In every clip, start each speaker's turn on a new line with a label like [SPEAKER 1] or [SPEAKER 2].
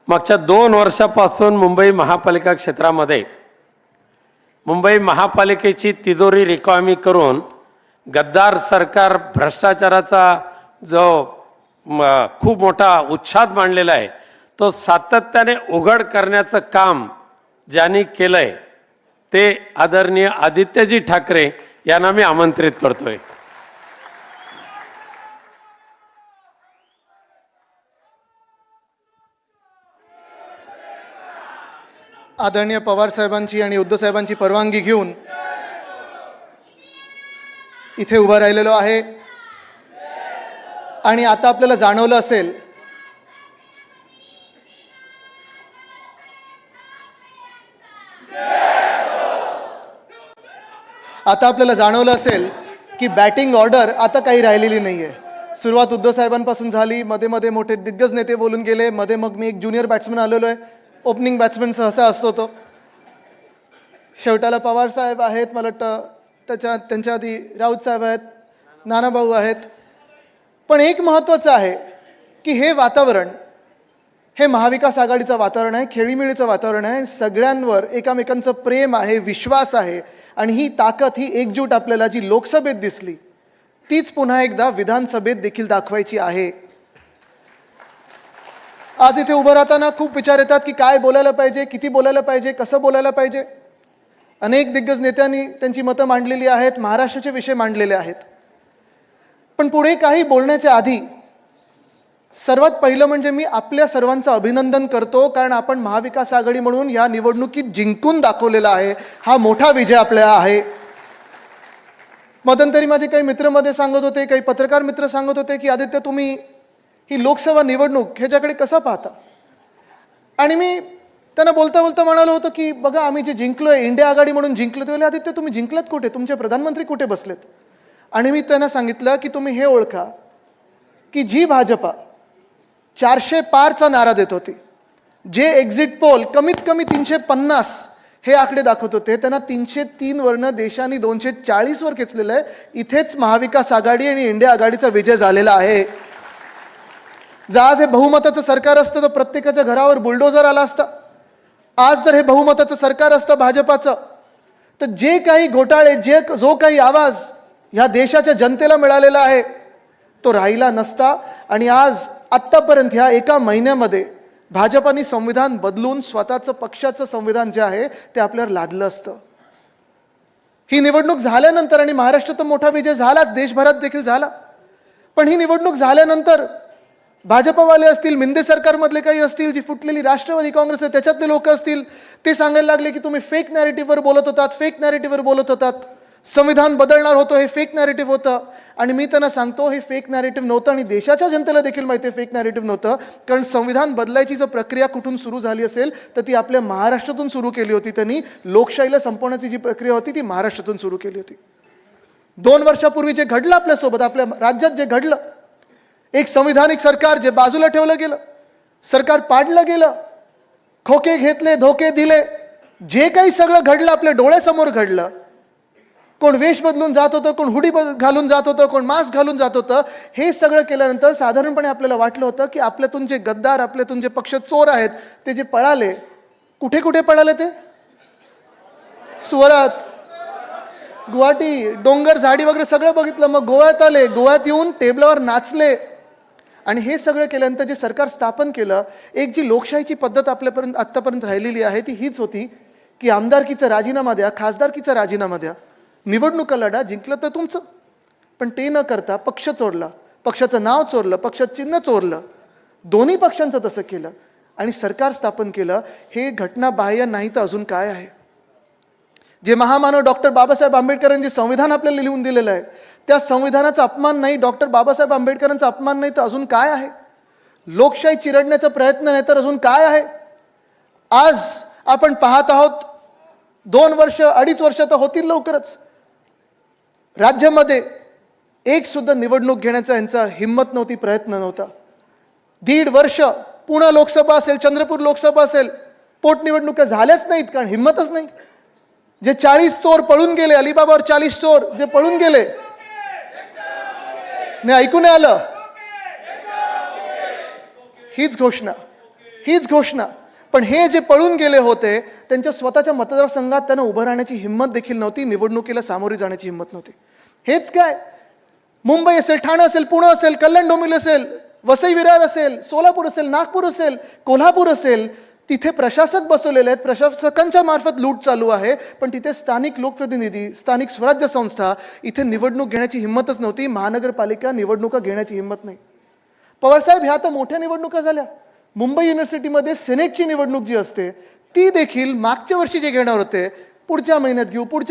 [SPEAKER 1] मागच्या 2 वर्षापासून मुंबई महापालिका क्षेत्रामध्ये मुंबई महापालिकेची तिजोरी रिकामी करून गद्दार सरकार भ्रष्टाचाराचा जो खूप मोठा उच्छाद मांडलेला आहे तो सातत्याने उघड करण्याचं काम ज्यांनी केलंय ते आदरणीय आदित्यजी ठाकरे यांना मी आमंत्रित करतोय।
[SPEAKER 2] आदरणीय पवार साहेबांची आणि उद्धव साहेबांची परवानगी घेऊन इथे उभा राहिलेलो आहे। आणि आता आपल्याला जाणवलं असेल की बॅटिंग ऑर्डर आता काही राहिलेली नाहीये। सुरुवात उद्धव साहेबांपासून झाली, मध्ये मध्ये मोठे दिग्गज नेते बोलून गेले, मध्ये मग मी एक ज्युनियर बॅट्समन आलेलो आहे। ओपनिंग बॅट्समन सहसा असतो तो, शेवटाला पवार साहेब आहेत, मला वाटतं त्यांच्या आधी राऊत साहेब आहेत, नानाभाऊ आहेत। पण एक महत्त्वाचं आहे की हे वातावरण हे महाविकास आघाडीचं वातावरण आहे, खेळीमेळीचं वातावरण आहे, सगळ्यांवर एकमेकांचं प्रेम आहे, विश्वास आहे। आणि ही ताकद, ही एकजूट आपल्याला जी लोकसभेत दिसली तीच पुन्हा एकदा विधानसभेत देखील दाखवायची आहे। आज इथे उभं राहताना खूप विचार येतात की काय बोलायला पाहिजे, किती बोलायला पाहिजे, कसं बोलायला पाहिजे। अनेक दिग्गज नेत्यांनी त्यांची मतं मांडलेली आहेत, महाराष्ट्राचे विषय मांडलेले आहेत। पण पुढे काही बोलण्याच्या आधी सर्वात पहिलं म्हणजे मी आपल्या सर्वांचं अभिनंदन करतो, कारण आपण महाविकास आघाडी म्हणून या निवडणुकीत जिंकून दाखवलेला आहे। हा मोठा विजय आपला आहे। मध्यंतरी माझे काही मित्र मध्ये सांगत होते, काही पत्रकार मित्र सांगत होते की आदित्य तुम्ही ही लोकसभा निवडणूक ह्याच्याकडे कसं पाहता। आणि मी त्यांना बोलता बोलता म्हणालो होतो की बघा आम्ही जे जिंकलोय, इंडिया आघाडी म्हणून जिंकलो, ते आदित्य तुम्ही जिंकलात कुठे, तुमचे प्रधानमंत्री कुठे बसलेत। आणि मी त्यांना सांगितलं की तुम्ही हे ओळखा की जी भाजपा 400 पारचा नारा देत होती, जे एक्झिट पोल कमीत कमी 350 हे आकडे दाखवत होते, त्यांना 303 वरनं देशाने 240 वर खेचलेलं आहे। इथेच महाविकास आघाडी आणि इंडिया आघाडीचा विजय झालेला आहे। आज हे बहुमताचं सरकार असतं तर प्रत्येकाच्या घरावर बुलडोजर आला असता। आज जर हे बहुमताचं सरकार असतं भाजपाचं तर जे काही घोटाळे, जो काही आवाज ह्या देशाच्या जनतेला मिळालेला आहे तो राहिला नसता। आणि आज आत्तापर्यंत ह्या एका महिन्यामध्ये भाजपाने संविधान बदलून स्वतःचं पक्षाचं संविधान जे आहे ते आपल्यावर लादलं असतं। ही निवडणूक झाल्यानंतर, आणि महाराष्ट्रात मोठा विजय झालाच, देशभरात देखील झाला, पण ही निवडणूक झाल्यानंतर भाजपवाले असतील, मिंदे सरकारमधले काही असतील, जी फुटलेली राष्ट्रवादी काँग्रेस आहे त्याच्यातले लोक असतील, ते सांगायला लागले की तुम्ही फेक नॅरेटिव्हवर बोलत होतात, संविधान बदलणार होतं, हे फेक नॅरेटिव्ह होतं। आणि मी त्यांना सांगतो हे फेक नॅरेटिव्ह नव्हतं, आणि देशाच्या जनतेला देखील माहिती आहे फेक नॅरेटिव्ह नव्हतं। कारण संविधान बदलायची जर प्रक्रिया कुठून सुरू झाली असेल तर ती आपल्या महाराष्ट्रातून सुरू केली होती। त्यांनी लोकशाहीला संपवण्याची जी प्रक्रिया होती ती महाराष्ट्रातून सुरू केली होती। 2 वर्षापूर्वी जे घडलं आपल्यासोबत, आपल्या राज्यात जे घडलं, एक संविधानिक सरकार जे बाजूला ठेवलं गेलं, सरकार पाडलं गेलं, खोके घेतले, धोके दिले, जे काही सगळं घडलं आपल्या डोळ्यासमोर घडलं। कोण वेश बदलून जात होतं, कोण हुडी घालून जात होतं, कोण मास्क घालून जात होतं। हे सगळं केल्यानंतर साधारणपणे आपल्याला वाटलं होतं की आपल्यातून जे गद्दार, आपल्यातून जे पक्ष चोर आहेत ते जे पळाले, कुठे कुठे पळाले ते, सुरत, गुवाहाटी, डोंगर झाडी वगैरे सगळं बघितलं, मग गोव्यात आले, गोव्यात येऊन टेबलावर नाचले। आणि हे सगळं केल्यानंतर जे सरकार स्थापन केलं, एक जी लोकशाहीची पद्धत आपल्यापर्यंत आत्तापर्यंत राहिलेली आहे ती हीच होती की आमदारकीचा राजीनामा द्या, खासदारकीचा राजीनामा द्या, निवडणुका लढा, जिंकलं तर तुमचं। पण ते न करता पक्ष चोरला, पक्षाचं नाव चोरलं, पक्षाचं चिन्ह चोरलं, दोन्ही पक्षांचं तसं केलं आणि सरकार स्थापन केलं। हे घटनाबाह्य नाही तर अजून काय आहे। जे महामानव डॉक्टर बाबासाहेब आंबेडकरांनी संविधान आपल्याला लिहून दिलेलं आहे त्या संविधानाचा अपमान नाही, डॉक्टर बाबासाहेब आंबेडकरांचा अपमान नाही तर अजून काय आहे। लोकशाही चिरडण्याचा प्रयत्न नाही तर अजून काय आहे। आज आपण पाहत आहोत 2 वर्ष, 2.5 वर्ष तर होतील लवकरच, राज्यामध्ये एक सुद्धा निवडणूक घेण्याचा यांचा हिम्मत नव्हती, प्रयत्न नव्हता। 1.5 वर्ष पुणे लोकसभा असेल, चंद्रपूर लोकसभा असेल, पोटनिवडणुका झाल्याच नाहीत कारण हिम्मतच नाही। जे 40 चोर पळून गेले, अलिबाबावर 40 चोर जे पळून गेले, नाही ऐकून आलं, हीच घोषणा, हीच घोषणा. पण हे जे पळून गेले होते त्यांच्या स्वतःच्या मतदारसंघात त्यांना उभं राहण्याची हिंमत देखील नव्हती, निवडणुकीला सामोरी जाण्याची हिंमत नव्हती. हेच काय, मुंबई असेल, ठाणे असेल, पुणे असेल, कल्याण डोंबिवली असेल, वसई विरार असेल, सोलापूर असेल, नागपूर असेल, कोल्हापूर असेल, तिथे प्रशासक बसवलेले आहेत, प्रशासकांच्या मार्फत लूट चालू आहे. पण तिथे स्थानिक लोकप्रतिनिधी, स्थानिक स्वराज्य संस्था इथे निवडणूक घेण्याची हिंमतच नव्हती. महानगरपालिका निवडणुका घेण्याची हिंमत नाही. पवारसाहेब, ह्या तर मोठ्या निवडणुका झाल्या. मुंबई युनिव्हर्सिटीमध्ये सेनेटची निवडणूक जी असते ती देखील मागच्या वर्षी जे घेणार होते पुढच्या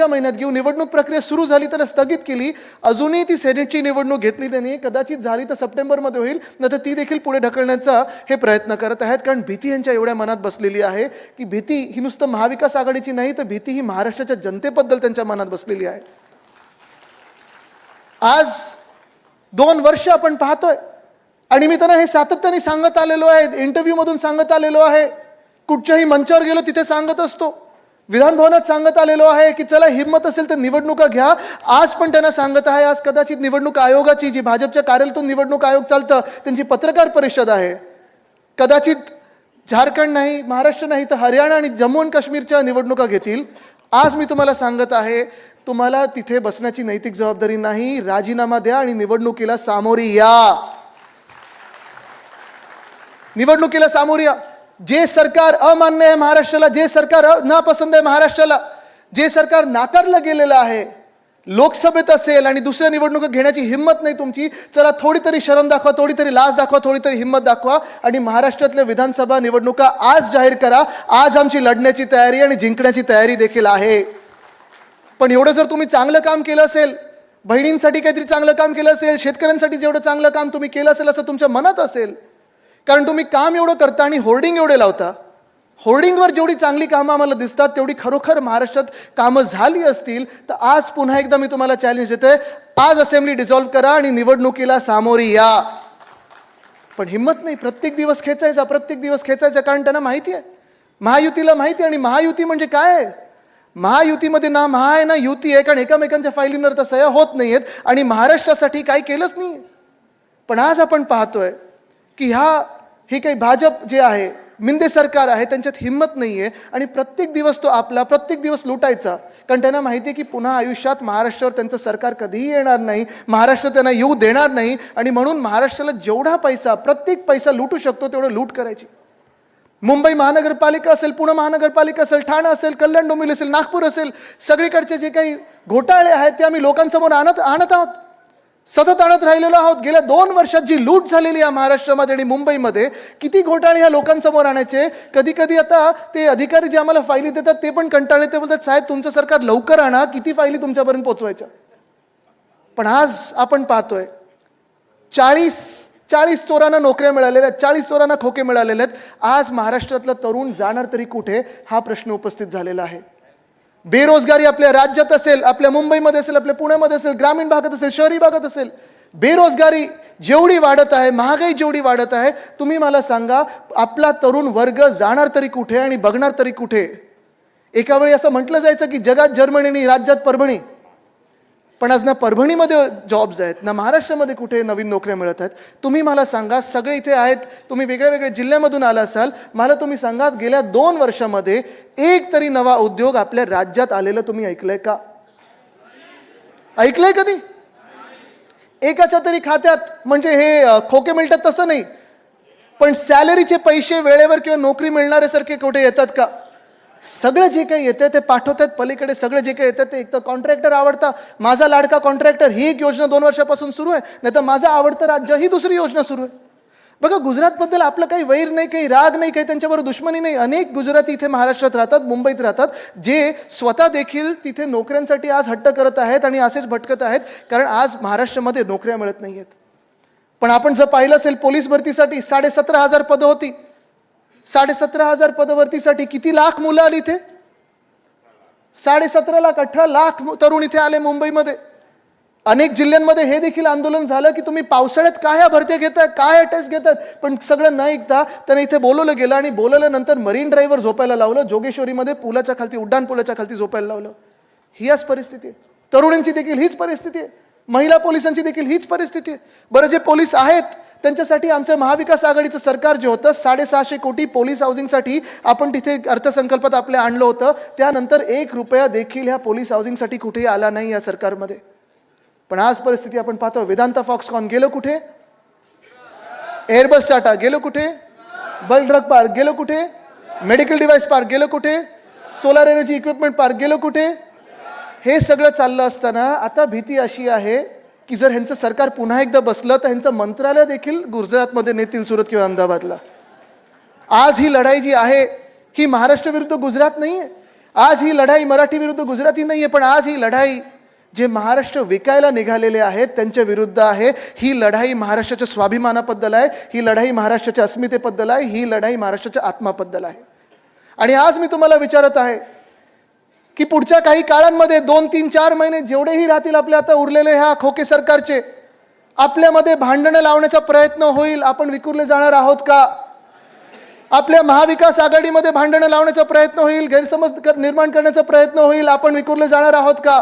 [SPEAKER 2] महिन्यात घेऊ, निवडणूक प्रक्रिया सुरू झाली तर स्थगित केली. अजूनही ती सेनेटची निवडणूक घेतली त्यांनी. कदाचित झाली तर सप्टेंबरमध्ये होईल, नंतर ती देखील पुढे ढकलण्याचा हे प्रयत्न करत आहेत. कारण भीती यांच्या एवढ्या मनात बसलेली आहे की भीती ही नुसतं महाविकास आघाडीची नाही, तर भीती ही महाराष्ट्राच्या जनतेबद्दल त्यांच्या मनात बसलेली आहे. आज 2 वर्ष आपण पाहतोय आणि मी त्यांना हे सातत्याने सांगत आलेलो आहे, इंटरव्ह्यू मधून सांगत आलेलो आहे, कुठच्याही मंचावर गेलो तिथे सांगत असतो, विधानभवनात सांगत आलेलो आहे की चला हिंमत असेल तर निवडणुका घ्या. आज पण त्यांना सांगत आहे, आज कदाचित निवडणूक आयोगाची, जी भाजपच्या कार्यालयातून निवडणूक आयोग चालतं, त्यांची पत्रकार परिषद आहे. कदाचित झारखंड नाही, महाराष्ट्र नाही, तर हरियाणा आणि जम्मू आणि काश्मीरच्या निवडणुका घेतील. आज मी तुम्हाला सांगत आहे, तुम्हाला तिथे बसण्याची नैतिक जबाबदारी नाही. राजीनामा द्या आणि निवडणुकीला सामोरी या. निवडणुकीला सामोरी या. जे सरकार अमान्य आहे महाराष्ट्राला, जे सरकार नापसंत आहे महाराष्ट्राला, जे सरकार नाकारलं गेलेलं आहे, लोकसभेत असेल आणि दुसऱ्या निवडणुका घेण्याची हिंमत नाही तुमची, चला थोडी तरी शरम दाखवा, थोडी तरी लाज दाखवा, थोडी तरी हिंमत दाखवा आणि महाराष्ट्रातल्या विधानसभा निवडणुका आज जाहीर करा. आज आमची लढण्याची तयारी आणि जिंकण्याची तयारी देखील आहे. पण एवढं जर तुम्ही चांगलं काम केलं असेल, बहिणींसाठी काहीतरी चांगलं काम केलं असेल, शेतकऱ्यांसाठी जेवढं चांगलं काम तुम्ही केलं असेल असं तुमच्या मनात असेल, कारण तुम्ही काम एवढं करता आणि होर्डिंग एवढे लावता, होर्डिंगवर जेवढी चांगली कामं आम्हाला दिसतात तेवढी खरोखर महाराष्ट्रात कामं झाली असतील तर आज पुन्हा एकदा मी तुम्हाला चॅलेंज देते, आज असेंब्ली डिसॉल्व्ह करा आणि निवडणुकीला सामोरी या. पण हिंमत नाही, प्रत्येक दिवस खेचायचा, कारण त्यांना माहिती आहे, महायुतीला माहिती आहे. आणि महायुती म्हणजे काय आहे? महायुतीमध्ये ना महा आहे ना युती आहे, कारण एकामेकांच्या फायलींवर तर सह्या होत नाहीयेत आणि महाराष्ट्रासाठी काही केलंच नाही. पण आज आपण पाहतोय की हे काही भाजप जे आहे, मिंदे सरकार आहे, त्यांच्यात हिंमत नाहीये आणि प्रत्येक दिवस तो आपला, प्रत्येक दिवस लुटायचा. कारण त्यांना माहिती आहे की पुन्हा आयुष्यात महाराष्ट्रावर त्यांचं सरकार कधीही येणार नाही, महाराष्ट्र त्यांना येऊ देणार नाही आणि म्हणून महाराष्ट्राला जेवढा पैसा, प्रत्येक पैसा लुटू शकतो तेवढं लूट करायची. मुंबई महानगरपालिका असेल, पुणे महानगरपालिका असेल, ठाणे असेल, कल्याण डोंबिवली असेल, नागपूर असेल, सगळीकडचे जे काही घोटाळे आहेत ते आम्ही लोकांसमोर आणत आहोत, सतत आणत राहिलेलो आहोत. गेल्या 2 वर्षात जी लूट झालेली आहे महाराष्ट्रामध्ये आणि मुंबईमध्ये, किती घोटाळे ह्या लोकांसमोर आणायचे. कधी कधी आता ते अधिकारी जे आम्हाला फायली देतात ते पण कंटाळले, ते बोलतात साहेब तुमचं सरकार लवकर आणा, किती फायली तुमच्यापर्यंत पोहोचवायच्या. पण आज आपण पाहतोय 40 चोरांना नोकऱ्या मिळालेल्या आहेत, 40 चोरांना खोके मिळालेले आहेत. आज महाराष्ट्रातला तरुण जाणार तरी कुठे, हा प्रश्न उपस्थित झालेला आहे. बेरोजगारी आपल्या राज्यात असेल, आपल्या मुंबईमध्ये असेल, आपल्या पुण्यामध्ये असेल, ग्रामीण भागात असेल, शहरी भागात असेल, बेरोजगारी जेवढी वाढत आहे, महागाई जेवढी वाढत आहे, तुम्ही मला सांगा आपला तरुण वर्ग जाणार तरी कुठे आणि बघणार तरी कुठे. एका वेळी असं म्हटलं जायचं की जगात जर्मनी आणि राज्यात परभणी, पण आज ना परभणीमध्ये जॉब्स आहेत, ना महाराष्ट्रामध्ये कुठे नवीन नोकऱ्या मिळत आहेत. तुम्ही मला सांगा, सगळे इथे आहेत, तुम्ही वेगळ्या वेगळ्या जिल्ह्यामधून आला असाल, मला तुम्ही सांगा गेल्या 2 वर्षामध्ये एक तरी नवा उद्योग आपल्या राज्यात आलेलं तुम्ही ऐकलंय का? ऐकलंय कधी? एकाच्या तरी खात्यात म्हणजे हे खोके मिळतात तसं नाही, पण सॅलरीचे पैसे वेळेवर किंवा नोकरी मिळणारे सारखे कुठे येतात का? सगळं जे काही येतं ते पाठवतात पलीकडे. सगळं जे काही येतं ते, एक तर कॉन्ट्रॅक्टर आवडता, माझा लाडका कॉन्ट्रॅक्टर ही एक योजना 2 वर्षापासून सुरू आहे, नाही तर माझं आवडतं राज्य ही दुसरी योजना सुरू आहे. बघा, गुजरातबद्दल आपलं काही वैर नाही, काही राग नाही, काही त्यांच्याबरोबर दुश्मनी नाही. अनेक गुजराती इथे महाराष्ट्रात राहतात, मुंबईत राहतात, जे स्वतः देखील तिथे नोकऱ्यांसाठी आज हट्ट करत आहेत आणि असेच भटकत आहेत, कारण आज महाराष्ट्रामध्ये नोकऱ्या मिळत नाही आहेत. पण आपण जर पाहिलं असेल पोलीस भरतीसाठी 17,500 पदं होती, 17,500 पदभरतीसाठी किती लाख मुलं आली इथे? 17.5 लाख, 18 लाख तरुण इथे आले मुंबईमध्ये. अनेक जिल्ह्यांमध्ये हे देखील आंदोलन झालं की तुम्ही पावसाळ्यात काय ह्या भरत्या घेताय, काय टेस्ट घेतात. पण सगळं न ऐकता त्यांना इथे बोलवलं गेलं आणि बोलवल्यानंतर मरीन ड्राईव्हवर झोपायला लावलं, जोगेश्वरीमध्ये पुलाच्या खालती, उड्डाण पुलाच्या खालती झोपायला लावलं. ही आज परिस्थिती आहे. तरुणांची देखील हीच परिस्थिती आहे, महिला पोलिसांची देखील हीच परिस्थिती आहे. बरं, जे पोलीस आहेत त्यांच्यासाठी आमचं महाविकास आघाडीचं सरकार जे होतं 650 कोटी पोलीस हाऊसिंगसाठी आपण तिथे अर्थसंकल्पात आपल्या आणलं होतं. त्यानंतर 1 रुपया देखील ह्या पोलीस हाऊसिंगसाठी कुठेही आला नाही या सरकारमध्ये. पण आज परिस्थिती आपण पाहतो, वेदांता फॉक्सकॉन गेलो कुठे, एअरबस टाटा गेलो कुठे, बल्क ड्रग पार्क गेलो कुठे, मेडिकल डिव्हाइस पार्क गेलो कुठे, सोलार एनर्जी इक्विपमेंट पार्क गेलो कुठे. हे सगळं चाललं असताना आता भीती अशी आहे की जर ह्यांचं सरकार पुन्हा एकदा बसलं तर ह्यांचं मंत्रालय देखील गुजरातमध्ये नेतील, सुरत किंवा अहमदाबादला. आज ही लढाई जी आहे ही महाराष्ट्र विरुद्ध गुजरात नाही आहे, आज ही लढाई मराठी विरुद्ध गुजराती नाही आहे, पण आज ही लढाई जे महाराष्ट्र विकायला निघालेले आहेत त्यांच्या विरुद्ध आहे. ही लढाई महाराष्ट्राच्या स्वाभिमानाबद्दल आहे, ही लढाई महाराष्ट्राच्या अस्मितेबद्दल आहे, ही लढाई महाराष्ट्राच्या आत्माबद्दल आहे. आणि आज मी तुम्हाला विचारत आहे की पुढच्या काही काळांमध्ये 2, 3, 4 महिने जेवढेही राहतील आपल्या आता उरलेले ह्या खोके सरकारचे, आपल्यामध्ये भांडणं लावण्याचा प्रयत्न होईल, आपण विखुरले जाणार आहोत का? आपल्या महाविकास आघाडीमध्ये भांडणं लावण्याचा प्रयत्न होईल, गैरसमज निर्माण करण्याचा प्रयत्न होईल, आपण विखुरले जाणार आहोत का?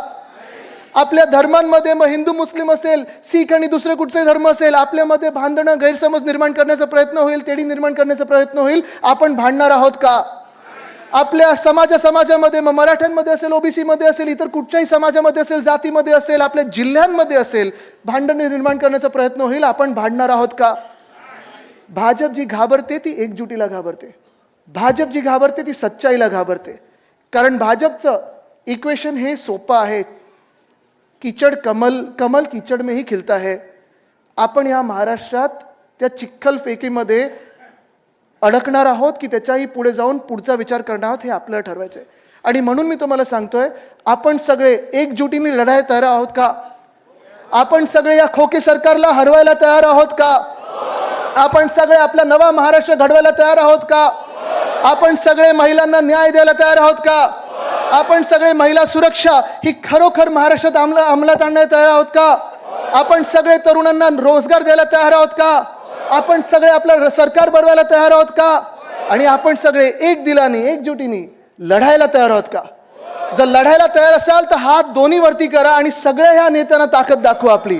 [SPEAKER 2] आपल्या धर्मांमध्ये मग हिंदू मुस्लिम असेल, सीख आणि दुसरे कुठचे धर्म असेल, आपल्यामध्ये भांडणं गैरसमज निर्माण करण्याचा प्रयत्न होईल, तेढी निर्माण करण्याचा प्रयत्न होईल, आपण भांडणार आहोत का? आपल्या समाजामध्ये मग मराठ्यांमध्ये असेल, ओबीसी मध्ये असेल, इतर कुठच्याही समाजामध्ये असेल, जातीमध्ये असेल, आपल्या जिल्ह्यांमध्ये असेल, भांडणे निर्माण करण्याचा प्रयत्न होईल, आपण भांडणार आहोत का? भाजप जी घाबरते ती एकजुटीला घाबरते, भाजप जी घाबरते ती सच्चाईला घाबरते. कारण भाजपचं इक्वेशन हे सोपं आहे, कीचड़ कमल कीचड़ में ही खिलता है. आपण या महाराष्ट्रात त्या चिखल फेकीमध्ये अडकणार आहोत की त्याच्याही पुढे जाऊन पुढचा विचार करणार आहोत, हे आपल्याला ठरवायचं आहे. आणि म्हणून मी तुम्हाला सांगतोय, आपण सगळे एकजुटीने लढायला तयार आहोत का? आपण सगळे या खोके सरकारला हरवायला तयार आहोत का? आपण सगळे आपला नवा महाराष्ट्र घडवायला तयार आहोत का? आपण सगळे महिलांना न्याय द्यायला तयार आहोत का? आपण सगळे महिला सुरक्षा ही खरोखर महाराष्ट्रात अंमलात आणण्यात तयार आहोत का? आपण सगळे तरुणांना रोजगार द्यायला तयार आहोत का? आपण सगळे आपलं सरकार बनवायला तयार आहोत का? आणि आपण सगळे एक दिलाने एकजुटीने लढायला तयार आहोत का? जर लढायला तयार असाल तर हात दोन्ही वरती करा आणि सगळ्या ह्या नेत्यांना ताकद दाखवू आपली.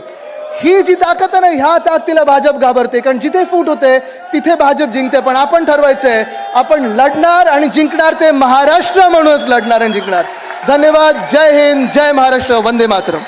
[SPEAKER 2] ही जी ताकद आहे ना, ह्या ताकदीला भाजप घाबरते, कारण जिथे फूट होते तिथे भाजप जिंकते. पण आपण ठरवायचंय, आपण लढणार आणि जिंकणार ते महाराष्ट्र म्हणूनच लढणार आणि जिंकणार. धन्यवाद. जय हिंद, जय महाराष्ट्र, वंदे मातरम.